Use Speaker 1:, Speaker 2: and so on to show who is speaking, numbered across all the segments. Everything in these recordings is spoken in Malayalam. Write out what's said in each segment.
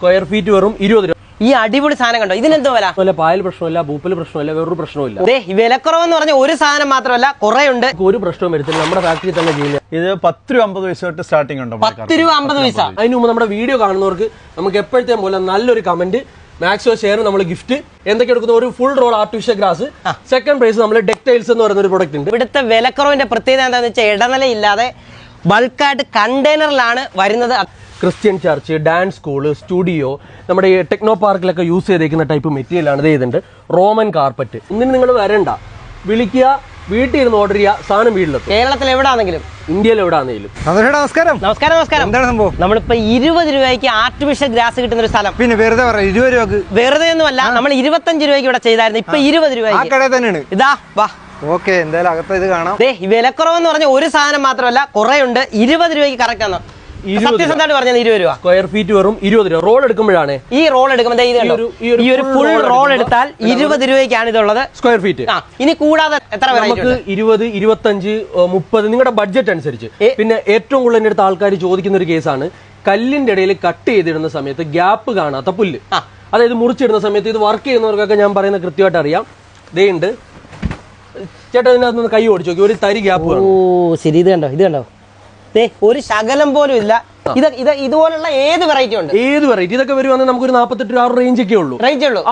Speaker 1: സ്ക്വയർ ഫീറ്റ് വെറും 20 രൂപ.
Speaker 2: ഈ അടിപൊളി സാധനം കണ്ടോ, ഇതിനെന്തോ വില?
Speaker 1: പായൽ പ്രശ്നമില്ല, ഭൂപ്പൽ പ്രശ്നമില്ല, വേറൊരു പ്രശ്നമില്ല.
Speaker 2: വിലക്കുറവെന്ന് പറഞ്ഞ ഒരു സാധനം മാത്രമല്ല, കുറെ ഉണ്ട്.
Speaker 1: ഒരു പ്രശ്നവും വരുത്തില്ല, നമ്മുടെ ഫാക്ടറി തന്നെ ചെയ്യുന്നത്.
Speaker 3: ഇത് 10 രൂപ 50 പൈസ തൊട്ട് സ്റ്റാർട്ടിംഗ് ഉണ്ട്.
Speaker 2: 10 രൂപ 50 പൈസ.
Speaker 1: അതിന് മുമ്പ് നമ്മുടെ വീഡിയോ കാണുന്നവർക്ക് നമുക്ക് എപ്പോഴത്തെയും പോലെ നല്ലൊരു കമന്റ്, മാക്സിമം ഷെയർ, നമ്മൾ ഗിഫ്റ്റ് എന്തൊക്കെ എടുക്കുന്ന ഒരു full role artificial grass. Second prize നമ്മൾ ടെക്സ്റ്റൈൽസ് എന്ന് പറയുന്ന ഒരു പ്രൊഡക്റ്റ് ഉണ്ട്.
Speaker 2: ഇവിടുത്തെ വിലക്കുറവിന്റെ പ്രത്യേകത എന്താണെന്ന് വെച്ചാൽ ഇടനിലയില്ലാതെ ബൾക്കായിട്ട് കണ്ടെയ്നറിലാണ് വരുന്നത്.
Speaker 1: Christian church, dance school, studio, നമ്മുടെ ഈ ടെക്നോ പാർക്കിലൊക്കെ യൂസ് ചെയ്തേക്കുന്ന ടൈപ്പ് മെറ്റീരിയലാണ് ഇത്. ചെയ്തിട്ടുണ്ട് റോമൻ കാർപ്പറ്റ്. ഒന്നിനും നിങ്ങൾ വരണ്ട, വിളിക്കുക, വീട്ടിൽ ഇരുന്ന് ഓർഡർ ചെയ്യുക, സാധനം വീട്ടിലെത്തും.
Speaker 2: കേരളത്തിൽ എവിടെയാണെങ്കിലും,
Speaker 1: ഇന്ത്യയിൽ എവിടെയാണെങ്കിലും.
Speaker 4: നമസ്കാരം.
Speaker 2: നമസ്കാരം.
Speaker 4: എന്താണ് സംഭവം?
Speaker 2: നമ്മളിപ്പോ 20 രൂപയ്ക്ക് ആർട്ടിഫിഷ്യൽ ഗ്രാസ് കിട്ടുന്ന ഒരു സ്ഥലം.
Speaker 4: പിന്നെ വെറുതെ പറയാം, 20 രൂപക്ക്.
Speaker 2: വെറുതെ ഒന്നുമല്ല, നമ്മൾ 25 രൂപയ്ക്ക് ഇവിടെ ചെയ്തായിരുന്നു, ഇപ്പൊ 20 രൂപയ്ക്ക്.
Speaker 4: കടയിൽ തന്നെയാണ്.
Speaker 2: ഇതാ വാ.
Speaker 4: ഓക്കെ, എന്തായാലും അകത്ത് ഇത് കാണാം.
Speaker 2: വിലക്കുറവെന്ന് പറഞ്ഞ ഒരു സാധനം മാത്രമല്ല, കുറെ ഉണ്ട്. 20 രൂപയ്ക്ക് കറക്റ്റ് ആണോ? സത്യസന്ധമായിട്ട് പറഞ്ഞത് 20 രൂപ.
Speaker 1: സ്ക്വയർ ഫീറ്റ് വെറും 20 രൂപ. റോൾ എടുക്കുമ്പോഴാണ്
Speaker 2: ഈ റോൾ എടുക്കുമ്പോൾ ഈ ഒരു ഫുൾ റോൾ എടുത്താൽ 20 രൂപയ്ക്കാണ് ഇതുള്ളത്.
Speaker 1: Square feet.
Speaker 2: ഇനി കൂടാതെ എത്ര
Speaker 1: നമുക്ക് 20, 25, 30 നിങ്ങളുടെ ബഡ്ജറ്റ് അനുസരിച്ച്. പിന്നെ ഏറ്റവും കൂടുതൽ എൻ്റെ അടുത്ത് ആൾക്കാർ ചോദിക്കുന്ന ഒരു കേസാണ്, കല്ലിന്റെ ഇടയിൽ കട്ട് ചെയ്തിടുന്ന സമയത്ത് ഗ്യാപ്പ് കാണാത്ത പുല്ല്. അതായത് മുറിച്ചിടുന്ന സമയത്ത് ഇത് വർക്ക് ചെയ്യുന്നവർക്കൊക്കെ ഞാൻ പറയുന്നത് കൃത്യമായിട്ട് അറിയാം. ദേ ഉണ്ട് ചേട്ടാ, ഇതിനകത്ത് കൈ ഓടിച്ചു നോക്കി, ഒരു തരി ഗ്യാപ്പ്.
Speaker 2: ഓ ശരി, ഇത് കണ്ടോ ഒരു ശകലം പോലും ഇല്ല. ഇതുപോലുള്ള ഏത് വെറൈറ്റി ഉണ്ട്?
Speaker 1: ഏത് വെറൈറ്റി ഇതൊക്കെ വരുവാണെങ്കിൽ നമുക്ക് ഒരു 48 രൂപ റേഞ്ച് ഒക്കെ ഉള്ളൂ.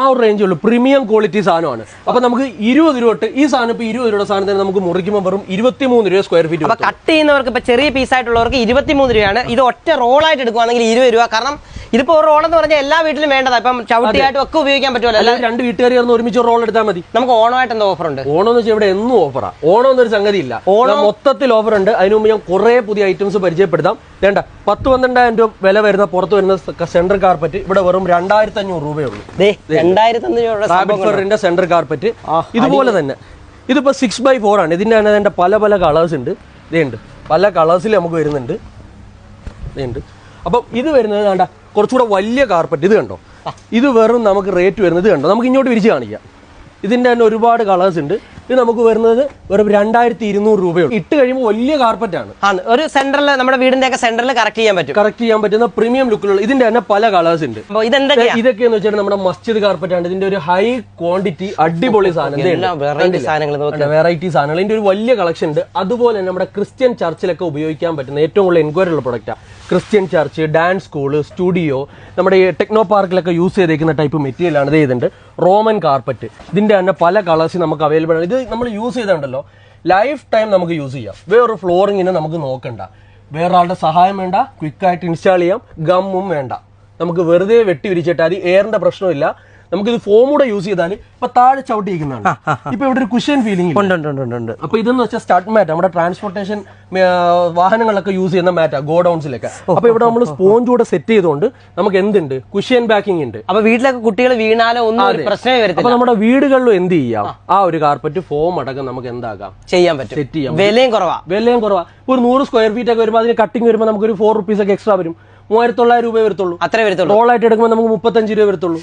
Speaker 1: ആ ഒരു റേഞ്ച് ഉള്ളൂ. പ്രീമിയം ക്വാളിറ്റി സാധനമാണ്. അപ്പൊ നമുക്ക് 20 രൂപ തൊട്ട് ഈ സാധനം ഇപ്പൊ 20 രൂപയുടെ സാധനം തന്നെ നമുക്ക് മുറിക്കുമ്പോൾ വെറും 23 രൂപ സ്ക്വയർ ഫീറ്റ്.
Speaker 2: അപ്പൊ കട്ട് ചെയ്യുന്നവർക്ക് ഇപ്പൊ ചെറിയ പീസായിട്ടുള്ളവർക്ക് 23 രൂപയാണ്. ഇത് ഒറ്റ റോളായിട്ട് എടുക്കുവാണെങ്കിൽ 20 രൂപ. കാരണം ഇതിപ്പോ ഒരു റോൾ എന്ന് പറഞ്ഞാൽ എല്ലാ വീട്ടിലും വേണ്ടതാ. ഇപ്പം ചവിട്ടിയായിട്ടും ഒക്കെ ഉപയോഗിക്കാൻ പറ്റുമല്ലോ.
Speaker 1: അല്ലാതെ രണ്ട് വീട്ടുകാർ ചേർന്ന് ഒരുമിച്ച് റോൾ എടുത്താൽ മതി.
Speaker 2: നമുക്ക് ഓണമായിട്ട് എന്താ ഓഫർ ഉണ്ട്?
Speaker 1: ഓണം എന്ന് വെച്ചാൽ ഇവിടെ എന്നും ഓഫറാ. ഓണം എന്നൊരു സംഗതി ഇല്ല, ഓണം മൊത്തത്തിൽ ഓഫർ ഉണ്ട്. അതിന് മുമ്പ് ഞാൻ കുറെ പുതിയ ഐറ്റംസ് പരിചയപ്പെടുത്താം. വേണ്ട 10-12,000 രൂപ വില വരുന്ന പുറത്ത് വരുന്ന സെന്റർ കാർപ്പറ്റ് ഇവിടെ വെറും 2500 രൂപയുള്ളൂ.
Speaker 2: 2500
Speaker 1: സെന്റർ കാർപ്പറ്റ് ഇതുപോലെ തന്നെ. ഇതിപ്പോ 6x4 ആണ്. ഇതിന്റെ തന്നെ പല പല കളേഴ്സ് ഉണ്ട്. ഇതുണ്ട്, പല കളേഴ്സിൽ നമുക്ക് വരുന്നുണ്ട്. ഇതുണ്ട്. അപ്പം ഇത് വരുന്നത് വേണ്ട കുറച്ചുകൂടെ വലിയ കാർപ്പറ്റ്. ഇത് കണ്ടോ, ഇത് വെറും നമുക്ക് റേറ്റ് വരുന്നത് കണ്ടോ, നമുക്ക് ഇങ്ങോട്ട് വിരിച്ച് കാണിക്കാം. ഇതിന്റെ തന്നെ ഒരുപാട് കളേഴ്സ് ഉണ്ട്. ഇത് നമുക്ക് വരുന്നത് വെറും 2200 രൂപയുള്ളൂ. ഇട്ട് കഴിയുമ്പോൾ വലിയ കാർപ്പറ്റാണ്.
Speaker 2: ഒരു സെന്ററിൽ, നമ്മുടെ വീടിന്റെ ഒക്കെ സെന്ററിൽ കറക്റ്റ് ചെയ്യാൻ പറ്റുന്ന പ്രീമിയം ലുക്കിലുള്ള ഇതിന്റെ തന്നെ പല കളേഴ്സ് ഉണ്ട്. ഇതൊക്കെയെന്ന് വെച്ചാൽ നമ്മുടെ മസ്ജിദ് കാർപ്പറ്റാണ്. ഇതിന്റെ ഒരു ഹൈ ക്വാണ്ടിറ്റി അടിപൊളി സാധനം, വെറൈറ്റി സാധനങ്ങൾ. ഇതിന്റെ ഒരു വലിയ കളക്ഷൻ ഉണ്ട്. അതുപോലെ തന്നെ നമ്മുടെ ക്രിസ്ത്യൻ ചർച്ചിലൊക്കെ ഉപയോഗിക്കാൻ പറ്റുന്ന ഏറ്റവും കൂടുതൽ എൻക്വയറി ഉള്ള പ്രൊഡക്റ്റാണ്. Christian church, dance school, studio, നമ്മുടെ ഈ ടെക്നോ പാർക്കിലൊക്കെ യൂസ് ചെയ്തേക്കുന്ന ടൈപ്പ് മെറ്റീരിയലാണ്. ഇത് ചെയ്തിട്ടുണ്ട് റോമൻ കാർപ്പറ്റ്. ഇതിന്റെ തന്നെ പല കളേഴ്സ് നമുക്ക് അവൈലബിൾ ആണ്. ഇത് നമ്മൾ യൂസ് ചെയ്തിട്ടുണ്ടല്ലോ, ലൈഫ് ടൈം നമുക്ക് യൂസ് ചെയ്യാം. വേറൊരു ഫ്ലോറിങ്ങിന് നമുക്ക് നോക്കണ്ട, വേറെ ആളുടെ സഹായം വേണ്ട, ക്വിക്കായിട്ട് ഇൻസ്റ്റാൾ ചെയ്യാം, ഗമ്മും വേണ്ട. നമുക്ക് വെറുതെ വെട്ടി വിരിച്ചിട്ട് അത് എയറിന്റെ പ്രശ്നമില്ല. നമുക്കിത് ഫോം കൂടെ യൂസ് ചെയ്താൽ ഇപ്പൊ താഴെ ചവിട്ടിയിരിക്കുന്നതാണ്. ഇപ്പൊ ഇവിടെ ഒരു കുഷൻ ഫീലിംഗ് ഉണ്ട്. അപ്പൊ ഇതെന്ന് വെച്ചാൽ സ്റ്റാർട്ട് മാറ്റ്, നമ്മുടെ ട്രാൻസ്പോർട്ടേഷൻ വാഹനങ്ങളൊക്കെ യൂസ് ചെയ്യുന്ന മാറ്റാ, ഗോഡൌൺസിലൊക്കെ. അപ്പൊ ഇവിടെ നമ്മൾ സ്പോഞ്ച് കൂടെ സെറ്റ് ചെയ്തുകൊണ്ട് നമുക്ക് എന്തുണ്ട്, കുഷ്യൻ ബാക്കിംഗ് ഉണ്ട്. അപ്പൊ വീട്ടിലൊക്കെ കുട്ടികൾ വീണാലോ ഒന്നും പ്രശ്നമേ വരത്തില്ല.
Speaker 1: അപ്പൊ നമ്മുടെ വീടുകളിലും എന്ത് ചെയ്യാം, ആ ഒരു കാർപ്പറ്റ് ഫോം അടക്കം നമുക്ക് എന്താക്കാം,
Speaker 2: ചെയ്യാൻ പറ്റും, സെറ്റ് ചെയ്യാം. വിലയും കുറവാ.
Speaker 1: ഒരു 100 സ്ക്വയർ ഫീറ്റ് ഒക്കെ വരുമ്പോൾ അതിന് കട്ടിങ് വരുമ്പോൾ നമുക്ക് ഒരു 4 rupees ഒക്കെ എക്സ്ട്രാ വരും. 3900 രൂപ വരത്തുള്ളൂ.
Speaker 2: അത്രേ വരത്തുള്ളൂ.
Speaker 1: റോളായിട്ട് എടുക്കുമ്പോൾ നമുക്ക് 35 രൂപ വരത്തുള്ളൂ.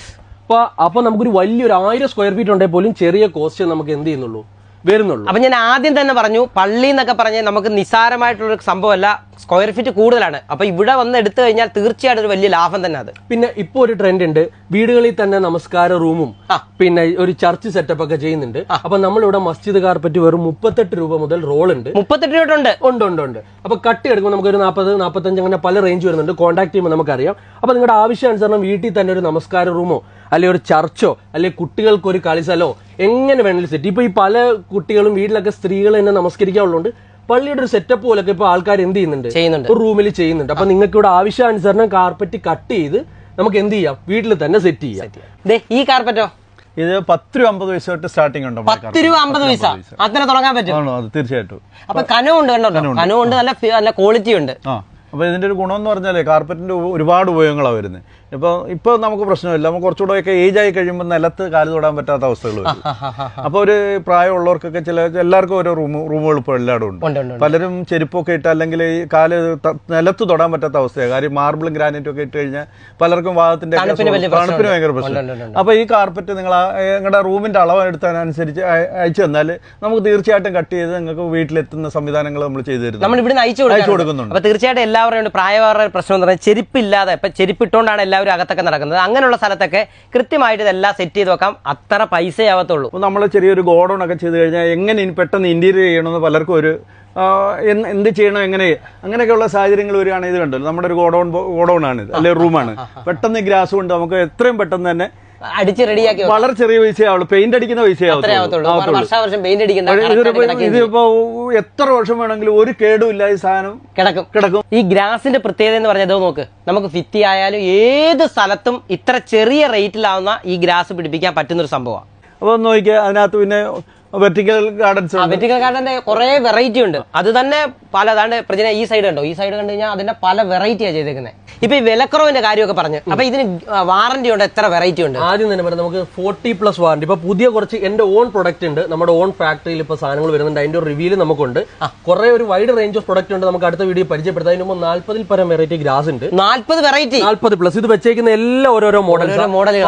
Speaker 1: അപ്പൊ നമുക്കൊരു വലിയൊരു 1000 സ്ക്വയർ ഫീറ്റ് ഉണ്ടെങ്കിൽ പോലും ചെറിയ കോസ്റ്റ് നമുക്ക് എന്ത് ചെയ്യുന്നുള്ളൂ, വരുന്നുള്ളൂ.
Speaker 2: അപ്പൊ ഞാൻ ആദ്യം തന്നെ പറഞ്ഞു, പള്ളി എന്നൊക്കെ പറഞ്ഞ് നമുക്ക് നിസ്സാരമായിട്ടുള്ള സംഭവമല്ല, സ്ക്വയർ ഫീറ്റ് കൂടുതലാണ്. അപ്പൊ ഇവിടെ വന്ന് എടുത്തു കഴിഞ്ഞാൽ തീർച്ചയായിട്ടും ഒരു വലിയ ലാഭം തന്നെ അത്.
Speaker 1: പിന്നെ ഇപ്പൊ ഒരു ട്രെൻഡ് ഉണ്ട്, വീടുകളിൽ തന്നെ നമസ്കാര റൂമും പിന്നെ ഒരു ചർച്ച് സെറ്റപ്പ് ഒക്കെ ചെയ്യുന്നുണ്ട്. അപ്പൊ നമ്മളിവിടെ മസ്ജിദ് കാർപ്പറ്റ് വെറും 38 രൂപ മുതൽ റോൾ ഉണ്ട്.
Speaker 2: 38 രൂപ
Speaker 1: ഉണ്ട്. അപ്പൊ കട്ട് എടുക്കുമ്പോൾ നമുക്ക് ഒരു 40, 45 അങ്ങനെ പല റേഞ്ച് വരുന്നുണ്ട്. കോൺടാക്ട് ചെയ്യുമ്പോൾ നമുക്കറിയാം. അപ്പൊ നിങ്ങളുടെ ആവശ്യാനുസരണം വീട്ടിൽ തന്നെ ഒരു നമസ്കാര റൂമോ അല്ലെങ്കിൽ ഒരു ചർച്ചോ അല്ലെങ്കിൽ കുട്ടികൾക്ക് ഒരു കളിസ്ഥലോ എങ്ങനെ വേണമെങ്കിലും സെറ്റ്. ഇപ്പൊ ഈ പല കുട്ടികളും വീട്ടിലൊക്കെ സ്ത്രീകൾ തന്നെ നമസ്കരിക്കാനുള്ളതുകൊണ്ട് പള്ളിയുടെ ഒരു സെറ്റപ്പ് പോലൊക്കെ ഇപ്പൊ ആൾക്കാർ എന്ത് ചെയ്യുന്നുണ്ട്, ഒരു റൂമിൽ ചെയ്യുന്നുണ്ട്. അപ്പൊ നിങ്ങൾക്ക് ഇവിടെ ആവശ്യാനുസരണം കാർപ്പറ്റ് കട്ട് ചെയ്ത് നമുക്ക് എന്ത് ചെയ്യാം, വീട്ടിൽ തന്നെ സെറ്റ് ചെയ്യാം.
Speaker 2: ഈ കാർപ്പറ്റോ
Speaker 3: ഇത് 10 രൂപ 50 പൈസ തൊട്ട് സ്റ്റാർട്ടിംഗ് ഉണ്ട്.
Speaker 2: 10 രൂപ 50 പൈസ അങ്ങനെ തുടങ്ങാൻ പറ്റും.
Speaker 3: തീർച്ചയായിട്ടും.
Speaker 2: അപ്പൊ കനമുണ്ട്, കനമുണ്ട്, നല്ല ക്വാളിറ്റി ഉണ്ട്.
Speaker 3: അപ്പോൾ ഇതിൻ്റെ ഒരു ഗുണം എന്ന് പറഞ്ഞാൽ കാർപ്പറ്റിൻ്റെ ഒരുപാട് ഉപയോഗങ്ങളാണ് വരുന്നത്. ഇപ്പോൾ നമുക്ക് പ്രശ്നമില്ല. നമുക്ക് കുറച്ചുകൂടെ ഒക്കെ ഏജ് ആയി കഴിയുമ്പോൾ നിലത്ത് കാല് തൊടാൻ പറ്റാത്ത അവസ്ഥകൾ വരും. അപ്പോൾ ഒരു പ്രായമുള്ളവർക്കൊക്കെ എല്ലാവർക്കും ഓരോ റൂമുകൾ ഇപ്പോൾ എല്ലായിടും ഉണ്ട്. പലരും ചെരുപ്പൊക്കെ ഇട്ട് അല്ലെങ്കിൽ ഈ കാല് നിലത്ത് തൊടാൻ പറ്റാത്ത അവസ്ഥയാണ്. കാര്യം മാർബിളും ഗ്രാനൈറ്റും ഒക്കെ ഇട്ട് കഴിഞ്ഞാൽ പലർക്കും വാദത്തിന്റെ തണുപ്പിന് ഭയങ്കര പ്രശ്നം. അപ്പോൾ ഈ കാർപ്പറ്റ് നിങ്ങളുടെ റൂമിന്റെ അളവ് എടുത്തനുസരിച്ച് അയച്ചു തന്നാൽ നമുക്ക് തീർച്ചയായിട്ടും കട്ട് ചെയ്ത് നിങ്ങൾക്ക് വീട്ടിലെത്തുന്ന സംവിധാനങ്ങൾ നമ്മൾ ചെയ്തു തരുന്നു,
Speaker 2: നമ്മൾ ഇവിടെ അയച്ചു കൊടുക്കുന്നുണ്ട്. തീർച്ചയായിട്ടും എല്ലാവരുടെയും പ്രായമായവരുടെ പ്രശ്നം എന്ന് പറഞ്ഞാൽ ചെരുപ്പില്ലാതെ ഇപ്പം ചെരുപ്പിട്ടുകൊണ്ടാണ് എല്ലാവരും അകത്തൊക്കെ നടക്കുന്നത്. അങ്ങനെയുള്ള സ്ഥലത്തൊക്കെ കൃത്യമായിട്ട് ഇതെല്ലാം സെറ്റ് ചെയ്ത് വെക്കാം. അത്ര പൈസയാവത്തുള്ളൂ.
Speaker 3: നമ്മൾ ചെറിയൊരു ഗോഡൗൺ ഒക്കെ ചെയ്ത് കഴിഞ്ഞാൽ എങ്ങനെ പെട്ടെന്ന് ഇന്റീരിയർ ചെയ്യണമെന്ന് പലർക്കും ഒരു എന്ത് ചെയ്യണം അങ്ങനെയൊക്കെയുള്ള സാഹചര്യങ്ങൾ വരികയാണ്. ഇത് കണ്ടല്ലോ, നമ്മുടെ ഒരു ഗോഡൗൺ ആണ് ഇത്, അല്ലെങ്കിൽ റൂമാണ്. പെട്ടെന്ന് ഗ്രാസ് കൊണ്ട് നമുക്ക് എത്രയും പെട്ടെന്ന് തന്നെ
Speaker 2: അടിച്ച് റെഡിയാക്കി
Speaker 3: വളരെ ചെറിയ പൈസയാവുള്ളൂ. പെയിന്റ് അടിക്കുന്ന ഇതിപ്പോ എത്ര വർഷം വേണമെങ്കിലും ഒരു കേടും ഇല്ല, ഈ സാധനം കിടക്കും.
Speaker 2: ഈ ഗ്രാസിന്റെ പ്രത്യേകത എന്ന് പറഞ്ഞത് നോക്ക്, നമുക്ക് ഭിത്തി ആയാലും ഏത് സ്ഥലത്തും ഇത്ര ചെറിയ റേറ്റിലാവുന്ന ഈ ഗ്രാസ് പിടിപ്പിക്കാൻ പറ്റുന്ന ഒരു സംഭവമാണ്.
Speaker 3: അപ്പൊ നോക്കിയാൽ അതിനകത്ത് പിന്നെ വെർട്ടിക്കൽ ഗാർഡൻസ്,
Speaker 2: വെർട്ടിക്കൽ ഗാർഡന്റെ കുറെ വെറൈറ്റി ഉണ്ട്. അത് തന്നെ പലതാണ്ട് പ്രജന ഈ സൈഡ് കണ്ടോ, ഈ സൈഡ് കണ്ടു കഴിഞ്ഞാൽ അതിന്റെ പല വെറൈറ്റിയാണ് ചെയ്തേക്കുന്നത്. ഇപ്പൊ ഈ വിലക്കുറവിന്റെ കാര്യമൊക്കെ പറഞ്ഞു. അപ്പൊ ഇതിന് വാറന്റി ഉണ്ട്, എത്ര വെറൈറ്റി ഉണ്ട്?
Speaker 1: ആദ്യം തന്നെ പറയാം, നമുക്ക് 40+ വാറന്റി. ഇപ്പൊ പുതിയ കുറച്ച് എന്റെ ഓൺ പ്രൊഡക്റ്റ് ഉണ്ട്, നമ്മുടെ ഓൺ ഫാക്ടറിയിൽ ഇപ്പൊ സാധനങ്ങൾ വരുന്നുണ്ട്. അതിന്റെ ഒരു റിവ്യൂല് നമുക്കുണ്ട്. കുറെ ഒരു വൈഡ് റേഞ്ച് ഓഫ് പ്രൊഡക്റ്റ് ഉണ്ട്. നമുക്ക് അടുത്ത വീഡിയോ പരിചയപ്പെടുത്താം. അതിന് മുമ്പ് 40 പരം വെറൈറ്റി ഗ്രാസ് ഉണ്ട്.
Speaker 2: 40 വെറൈറ്റി,
Speaker 1: 40+. ഇത് വെച്ചേക്കുന്ന എല്ലാം ഓരോരോ model.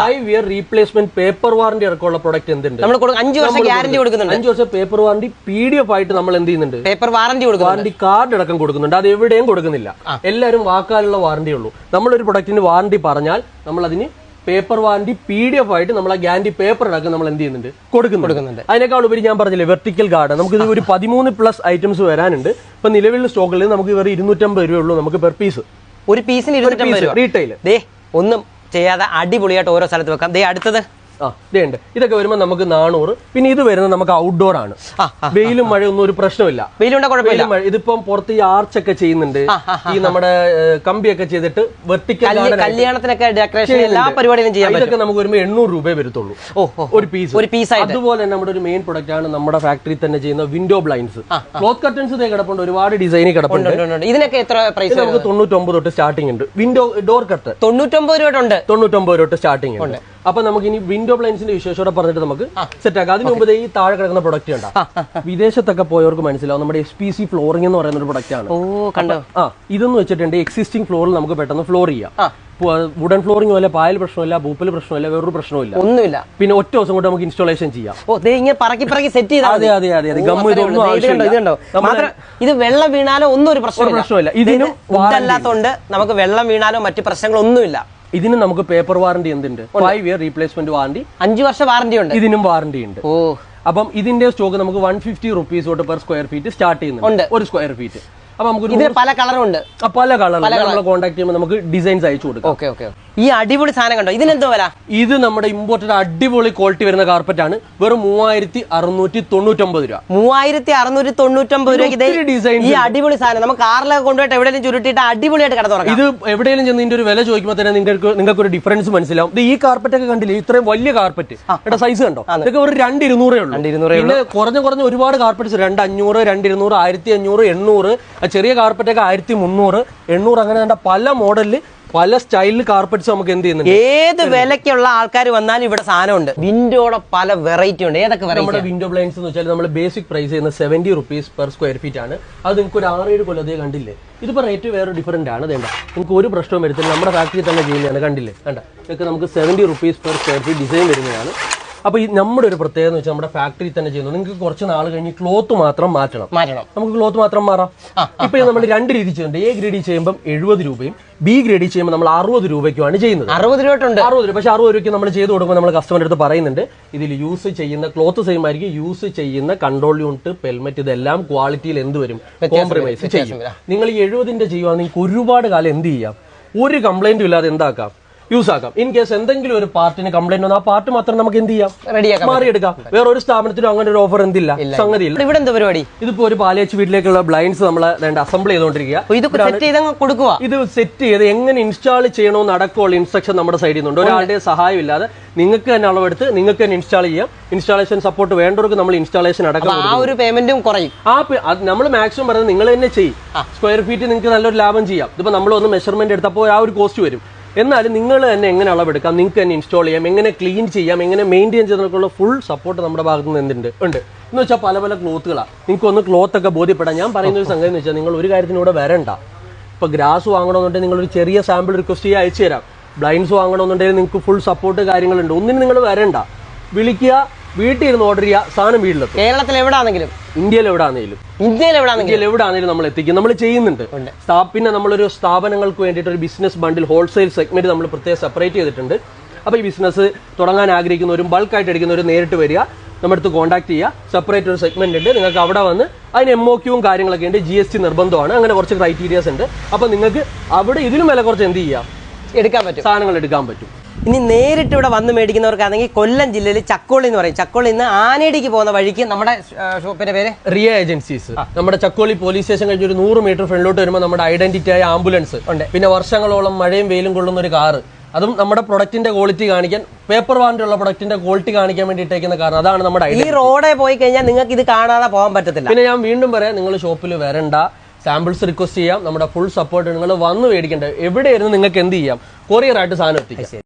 Speaker 1: 5 year replacement paper warranty ഇറക്കമുള്ള പ്രൊഡക്റ്റ് എന്തുണ്ട്?
Speaker 2: നമ്മൾ 5 വർഷം ഗ്യാരണ്ടി കൊടുക്കുന്നുണ്ട്.
Speaker 1: 5 വർഷം പേപ്പർ വാറന്റി PDF ആയിട്ട് നമ്മൾ എന്ത് ചെയ്യുന്നുണ്ട്?
Speaker 2: പേപ്പർ വാറന്റി കൊടുക്കുന്നുണ്ട്.
Speaker 1: വാറന്റി കാർഡ് അടക്കം കൊടുക്കുന്നുണ്ട്. അത് എവിടെയും കൊടുക്കുന്നില്ല. എല്ലാവരും വാക്കാലുള്ള വാറന്റി ഉള്ളൂ. നമ്മളൊരു പ്രൊഡക്റ്റിന് വാറന്റി പറഞ്ഞാൽ നമ്മൾ അതിന് പേപ്പർ വാറന്റി PDF ആയിട്ട് നമ്മൾ ആ ഗ്യാരണ്ടി പേപ്പർ അടക്കം നമ്മൾ എന്ത് ചെയ്യുന്നുണ്ട്? കൊടുക്കുന്നുണ്ട്. അതിനേക്കാൾ ഉപരി ഞാൻ പറഞ്ഞില്ലേ, വെർട്ടിക്കൽ ഗാർഡൻ. നമുക്ക് ഇത് ഒരു 13+ ഐറ്റംസ് വരാനുണ്ട്. ഇപ്പൊ നിലവിലുള്ള സ്റ്റോക്കിൽ നമുക്ക് വേറെ 250 രൂപ ഉള്ളൂ നമുക്ക് പെർ പീസ്.
Speaker 2: ഒരു പീസിന് 250 രൂപ
Speaker 1: റീറ്റെയിൽ.
Speaker 2: ഒന്നും ചെയ്യാതെ അടിപൊളിയായിട്ട് ഓരോ സ്ഥലത്ത് വെക്കാം. അടുത്തത്
Speaker 1: ഇതുണ്ട്. ഇതൊക്കെ വരുമ്പോൾ നമുക്ക് 400. പിന്നെ ഇത് വരുന്നത് നമുക്ക് ഔട്ട്ഡോർ ആണ്. വെയിലും മഴയൊന്നും ഒരു പ്രശ്നമില്ല. ഇതിപ്പം പുറത്ത് ഈ ആർച്ചൊക്കെ ചെയ്യുന്നുണ്ട്, ഈ നമ്മുടെ കമ്പിയൊക്കെ ചെയ്തിട്ട് വെർട്ടിക്കൽ
Speaker 2: കല്യാണത്തിനൊക്കെ ഡെക്കറേഷൻ എല്ലാ പരിപാടികളും ചെയ്യാം.
Speaker 1: ഇതൊക്കെ നമുക്ക് വരുമ്പോൾ 800 രൂപയെ വരത്തുള്ളൂ ഒരു പീസ്. അതുപോലെ തന്നെ നമ്മുടെ ഒരു മെയിൻ പ്രൊഡക്റ്റ് ആണ് നമ്മുടെ ഫാക്ടറി തന്നെ ചെയ്യുന്ന വിൻഡോ ബ്ലൈൻഡ്സ്. ക്ലോത്ത് കർട്ടൻസ് കിടപ്പുണ്ട്, ഒരുപാട് ഡിസൈനിൽ കിടപ്പുണ്ട്.
Speaker 2: ഇതിനൊക്കെ എത്ര പ്രൈസ്?
Speaker 1: നമുക്ക് 99 തൊട്ട് സ്റ്റാർട്ടിംഗ് ഉണ്ട്. വിൻഡോ ഡോർ കട്ട്
Speaker 2: 99 രൂപ ഉണ്ട്.
Speaker 1: 99 തൊട്ട് സ്റ്റാർട്ടിംഗ് ഉണ്ട്. അപ്പൊ നമുക്ക് ഇനി വിൻഡോ ബ്ലൈൻഡ്സിന്റെ വിശേഷത്തോടെ പറഞ്ഞിട്ട് നമുക്ക് സെറ്റ് ആക്കാം. അതിന് മുമ്പ് ഈ താഴെ കിടക്കുന്ന പ്രൊഡക്റ്റ് ഉണ്ട്. വിദേശത്തൊക്കെ പോയവർക്ക് മനസ്സിലാവും, നമ്മുടെ SPC ഫ്ലോറിംഗ് എന്ന് പറയുന്ന ഒരു പ്രൊഡക്റ്റ് ആണ്. ഇതെന്ന് വെച്ചിട്ടുണ്ട് എക്സിസ്റ്റിംഗ് ഫ്ലോറിൽ നമുക്ക് പെട്ടെന്ന് ഫ്ലോർ ചെയ്യാം. വുഡൻ ഫ്ലോറിംഗ് പോലെ പായൽ പ്രശ്നമില്ല, ഭൂപ്പൽ പ്രശ്നമില്ല, വേറൊരു പ്രശ്നമില്ല, ഒന്നുമില്ല. പിന്നെ ഒറ്റ ദിവസം കൊണ്ട് നമുക്ക് ഇൻസ്റ്റാളേഷൻ ചെയ്യാം.
Speaker 2: ഇത് വെള്ളം വീണാലോ ഒന്നും ഒരു പ്രശ്നമില്ല.
Speaker 1: ഇതിനും
Speaker 2: അല്ലാത്തതുകൊണ്ട് നമുക്ക് വെള്ളം വീണാലോ മറ്റു പ്രശ്നങ്ങളൊന്നുമില്ല.
Speaker 1: ഇതിന് നമുക്ക് പേപ്പർ വാറന്റി എന്തുണ്ട്? 5 ഇയർ റീപ്ലേസ്മെന്റ് വാറന്റി,
Speaker 2: 5 വർഷം വാറന്റി ഉണ്ട്.
Speaker 1: ഇതിനും വാറന്റി ഉണ്ട്. അപ്പം ഇതിന്റെ സ്റ്റോക്ക് നമുക്ക് 150 റുപ്പീസ് തൊട്ട് പെർ സ്ക്വയർ ഫീറ്റ് സ്റ്റാർട്ട് ചെയ്യുന്നുണ്ട്, ഒരു സ്ക്വയർ ഫീറ്റ്. അപ്പൊ നമുക്ക്
Speaker 2: പല കളറുണ്ട്.
Speaker 1: പല കളറിൽ നമ്മളെ കോൺടാക്ട് ചെയ്യുമ്പോൾ നമുക്ക് ഡിസൈൻസ് അയച്ചു കൊടുക്കാം.
Speaker 2: ഈ അടിപൊളി സാധനം കണ്ടോ, ഇതിനെന്തോ വില?
Speaker 1: ഇത് നമ്മുടെ ഇമ്പോർട്ടഡ് അടിപൊളി ക്വാളിറ്റി വരുന്ന കാർപ്പറ്റ് ആണ്. വെറും 3699 രൂപ.
Speaker 2: 3699 രൂപ. ഈ അടിപൊളി സാധനം നമുക്ക് കാറിലൊക്കെ കൊണ്ടുപോയിട്ട് എവിടെയെങ്കിലും ചുരുട്ടിയിട്ട് അടിപൊളിയായിട്ട് കിടന്നു.
Speaker 1: ഇത് എവിടെയെങ്കിലും ചെന്ന് ഇതിന്റെ ഒരു വില ചോദിക്കുമ്പോൾ തന്നെ നിങ്ങൾക്ക് ഒരു ഡിഫറൻസ് മനസ്സിലാവും. ഈ കാർപ്പറ്റ് ഒക്കെ കണ്ടില്ലേ, ഇത്രയും വലിയ കാർപ്പറ്റ് സൈസ് കണ്ടോ? ഇതൊക്കെ ഒരു 2,200 ഉള്ളൂ. പിന്നെ കുറഞ്ഞ ഒരുപാട് കാർപ്പറ്റ്സ് 2,500, 2,200, 1,500, 800. ചെറിയ കാർപ്പറ്റ് ഒക്കെ 1,300, 800 അങ്ങനെ കണ്ട പല മോഡലില് പല സ്റ്റൈലിൽ കാർപ്പറ്റ്സ് നമുക്ക് എന്ത് ചെയ്യുന്നുണ്ട്.
Speaker 2: ഏത് വിലക്കുള്ള ആൾക്കാർ വന്നാലും ഇവിടെ സാധനമുണ്ട്. വിൻഡോയുടെ പല വെറൈറ്റി ഉണ്ട്. ഏതൊക്കെ
Speaker 1: നമ്മുടെ വിൻഡോ ബ്ലൈൻഡ്സ് എന്ന് വെച്ചാൽ നമ്മൾ ബേസിക് പ്രൈസ് ചെയ്യുന്ന 70 റുപ്പീസ് പെർ സ്ക്വയർ ഫീറ്റ് ആണ്. അത് നിങ്ങൾക്ക് ഒരു 6-7 കൊല്ലം അതേ കണ്ടില്ലേ. ഇതിപ്പോ റേറ്റ് വേറെ ഡിഫറൻറ്റ് ആണ്. വേണ്ട, നിങ്ങൾക്ക് ഒരു പ്രശ്നവും വരത്തില്ല. നമ്മുടെ ഫാക്ടറി തന്നെ ചെയ്യുന്നതാണ്. കണ്ടില്ലേ, കണ്ട ഇതൊക്കെ നമുക്ക് 70 rupees per square feet design വരുന്നതാണ്. അപ്പൊ ഈ നമ്മുടെ ഒരു പ്രത്യേകത എന്ന് വെച്ചാൽ നമ്മുടെ ഫാക്ടറി തന്നെ ചെയ്യുന്നു. നിങ്ങൾക്ക് കുറച്ച് നാൾ കഴിഞ്ഞ് ക്ലോത്ത് മാത്രം മാറ്റണം. നമുക്ക് ക്ലോത്ത് മാത്രം മാറാം. ഇപ്പൊ നമ്മൾ 2 രീതി ചെയ്യുന്നുണ്ട്. A ഗ്രേഡിൽ ചെയ്യുമ്പോൾ 70 രൂപയും B ഗ്രേഡിൽ ചെയ്യുമ്പോൾ നമ്മൾ 60 രൂപയ്ക്കുമാണ് ചെയ്യുന്നത്.
Speaker 2: 60 രൂപ.
Speaker 1: പക്ഷെ 60 രൂപയ്ക്ക് നമ്മൾ ചെയ്ത് കൊടുക്കുമ്പോൾ നമ്മൾ കസ്റ്റമർ അടുത്ത് പറയുന്നുണ്ട്, ഇതിൽ യൂസ് ചെയ്യുന്ന ക്ലോത്ത് സെയിം ആയിരിക്കും, യൂസ് ചെയ്യുന്ന കൺട്രോൾ യൂണിറ്റ്, പെൽമെറ്റ്, ഇതെല്ലാം ക്വാളിറ്റിയിൽ എന്ത് വരും, കോംപ്രമൈസ് ചെയ്യും. നിങ്ങൾ ഈ 70ന്റെ ചെയ്യുവാണെങ്കിൽ നിങ്ങൾക്ക് ഒരുപാട് കാലം എന്ത് ചെയ്യാം, ഒരു കംപ്ലൈന്റും ഇല്ലാതെ എന്താക്കാം, യൂസ് ആക്കാം. ഇൻ കേസ് എന്തെങ്കിലും ഒരു പാർട്ടിന് കംപ്ലൈന്റ് വന്നാൽ ആ പാർട്ട് മാത്രം നമുക്ക് എന്ത് ചെയ്യാം, മാറിയെടുക്കാം. വേറെ ഒരു സ്ഥാപനത്തിലും അങ്ങനെ ഒരു ഓഫർ എന്തില്ല, സംഗതിയില്ല.
Speaker 2: ഇവിടെ എന്താ പരിപാടി?
Speaker 1: ഇതിപ്പോ ഒരു പാലേച്ച് വീട്ടിലേക്കുള്ള ബ്ലൈൻഡ്സ് നമ്മൾ അസംബിൾ ചെയ്തുകൊണ്ടിരിക്കുക. ഇത് സെറ്റ് ചെയ്ത് എങ്ങനെ ഇൻസ്റ്റാൾ ചെയ്യണമെന്ന് അടക്കമുള്ള ഇൻസ്ട്രക്ഷൻ നമ്മുടെ സൈഡിൽ നിന്നുണ്ട്. ഒരാളുടെ സഹായം ഇല്ലാതെ നിങ്ങൾക്ക് തന്നെ അളവെടുത്ത് നിങ്ങൾക്ക് തന്നെ ഇൻസ്റ്റാൾ ചെയ്യാം. ഇൻസ്റ്റാളേഷൻ സപ്പോർട്ട് വേണ്ടവർക്ക് നമ്മൾ ഇൻസ്റ്റാളേഷൻ അടക്കം
Speaker 2: ആ ഒരു പേയ്മെന്റും കുറയും.
Speaker 1: നമ്മൾ മാക്സിമം പറയുന്നത് നിങ്ങൾ തന്നെ ചെയ്യും. സ്ക്വയർ ഫീറ്റ് നിങ്ങൾക്ക് നല്ലൊരു ലാഭം ചെയ്യാം. ഇതിപ്പോ നമ്മളൊന്ന് മെഷർമെന്റ് എടുത്തപ്പോൾ ആ ഒരു കോസ്റ്റ് വരും. എന്നാലും നിങ്ങൾ തന്നെ എങ്ങനെ അളവെടുക്കാം, നിങ്ങൾക്ക് തന്നെ ഇൻസ്റ്റാൾ ചെയ്യാം, എങ്ങനെ ക്ലീൻ ചെയ്യാം, എങ്ങനെ മെയിൻറ്റെയിൻ ചെയ്യുന്നതിനുള്ള ഫുൾ സപ്പോർട്ട് നമ്മുടെ ഭാഗത്ത് നിന്ന് എന്തുണ്ട് ഉണ്ട് എന്ന് വെച്ചാൽ പല പല ക്ലോത്തുകളാണ്. നിങ്ങൾക്ക് ഒന്ന് ക്ലോത്ത് ഒക്കെ ബോധ്യപ്പെടാം. ഞാൻ പറയുന്ന ഒരു സംഗതി എന്ന് വെച്ചാൽ നിങ്ങൾ ഒരു കാര്യത്തിനൂടെ വരണ്ട. ഇപ്പോൾ ഗ്രാസ് വാങ്ങണമെന്നുണ്ടെങ്കിൽ നിങ്ങളൊരു ചെറിയ സാമ്പിൾ റിക്വസ്റ്റ് ചെയ്യാൻ അയച്ചു തരാം. ബ്ലൈൻഡ്സ് വാങ്ങണമെന്നുണ്ടെങ്കിൽ നിങ്ങൾക്ക് ഫുൾ സപ്പോർട്ട് കാര്യങ്ങളുണ്ട്. ഒന്നിനും നിങ്ങൾ വരണ്ട, വിളിക്കുക, വീട്ടിൽ ഇരുന്ന് ഓർഡർ ചെയ്യുക, സാധനം വീട്ടിലെത്തും.
Speaker 2: കേരളത്തിൽ എവിടാണെങ്കിലും,
Speaker 1: ഇന്ത്യയിൽ എവിടാണെങ്കിലും നമ്മൾ എത്തിക്കും, നമ്മൾ ചെയ്യുന്നുണ്ട്. പിന്നെ നമ്മളൊരു സ്ഥാപനങ്ങൾക്ക് വേണ്ടിയിട്ട് ഒരു ബിസിനസ് ബണ്ടിൽ ഹോൾസെയിൽ സെഗ്മെന്റ് നമ്മൾ പ്രത്യേകം സെപ്പറേറ്റ് ചെയ്തിട്ടുണ്ട്. അപ്പോൾ ഈ ബിസിനസ് തുടങ്ങാൻ ആഗ്രഹിക്കുന്നവരും ബൾക്കായിട്ട് എടുക്കുന്നവരും നേരിട്ട് വരിക, നമ്മുടെ അടുത്ത് കോൺടാക്ട് ചെയ്യുക. സെപ്പറേറ്റ് ഒരു സെഗ്മെന്റ് ഉണ്ട്, നിങ്ങൾക്ക് അവിടെ വന്ന് അതിന് MOQയും കാര്യങ്ങളൊക്കെ ഉണ്ട്, GST നിർബന്ധമാണ്, അങ്ങനെ കുറച്ച് ക്രൈറ്റീരിയാസ് ഉണ്ട്. അപ്പോൾ നിങ്ങൾക്ക് അവിടെ ഇതിലും വില കുറച്ച് എന്ത് ചെയ്യാം,
Speaker 2: എടുക്കാൻ പറ്റും,
Speaker 1: സാധനങ്ങൾ എടുക്കാൻ പറ്റും.
Speaker 2: ഇനി നേരിട്ട് ഇവിടെ വന്ന് മേടിക്കുന്നവർക്കാണെങ്കിൽ കൊല്ലം ജില്ലയിൽ ചക്കോളി എന്ന് പറയും. ചക്കോളി നിന്ന് ആനേടിക്ക് പോകുന്ന വഴിക്ക് നമ്മുടെ ഷോപ്പിന്റെ പേര്
Speaker 1: റിയ ഏജൻസീസ്. നമ്മുടെ ചക്കോളി പോലീസ് സ്റ്റേഷൻ കഴിഞ്ഞ് ഒരു 100 മീറ്റർ ഫ്രണ്ടിലോട്ട് വരുമ്പോൾ നമ്മുടെ ഐഡന്റിറ്റി ആയ ആംബുലൻസ് ഉണ്ട്. പിന്നെ വർഷങ്ങളോളം മഴയും വെയിലും കൊള്ളുന്ന ഒരു കാറ്, അതും നമ്മുടെ പ്രൊഡക്റ്റിന്റെ ക്വാളിറ്റി കാണിക്കാൻ, പേപ്പർ വാറന്റിയുള്ള പ്രൊഡക്റ്റിന്റെ ക്വാളിറ്റി കാണിക്കാൻ വേണ്ടിയിട്ടേക്കുന്ന കാരണം. അതാണ് നമ്മുടെ
Speaker 2: ഈ റോഡേ പോയി കഴിഞ്ഞാൽ നിങ്ങൾക്ക് ഇത് കാണാതെ പോകാൻ പറ്റത്തില്ല.
Speaker 1: പിന്നെ ഞാൻ വീണ്ടും പറയാം, നിങ്ങൾ ഷോപ്പിൽ വരണ്ട, സാമ്പിൾസ് റിക്വസ്റ്റ് ചെയ്യാം, നമ്മുടെ ഫുൾ സപ്പോർട്ട്. നിങ്ങൾ വന്ന് മേടിക്കേണ്ടത് എവിടെയായിരുന്നു, നിങ്ങൾക്ക് എന്ത് ചെയ്യാം, കൊറിയർ ആയിട്ട് സാധനം എത്തിക്കാം.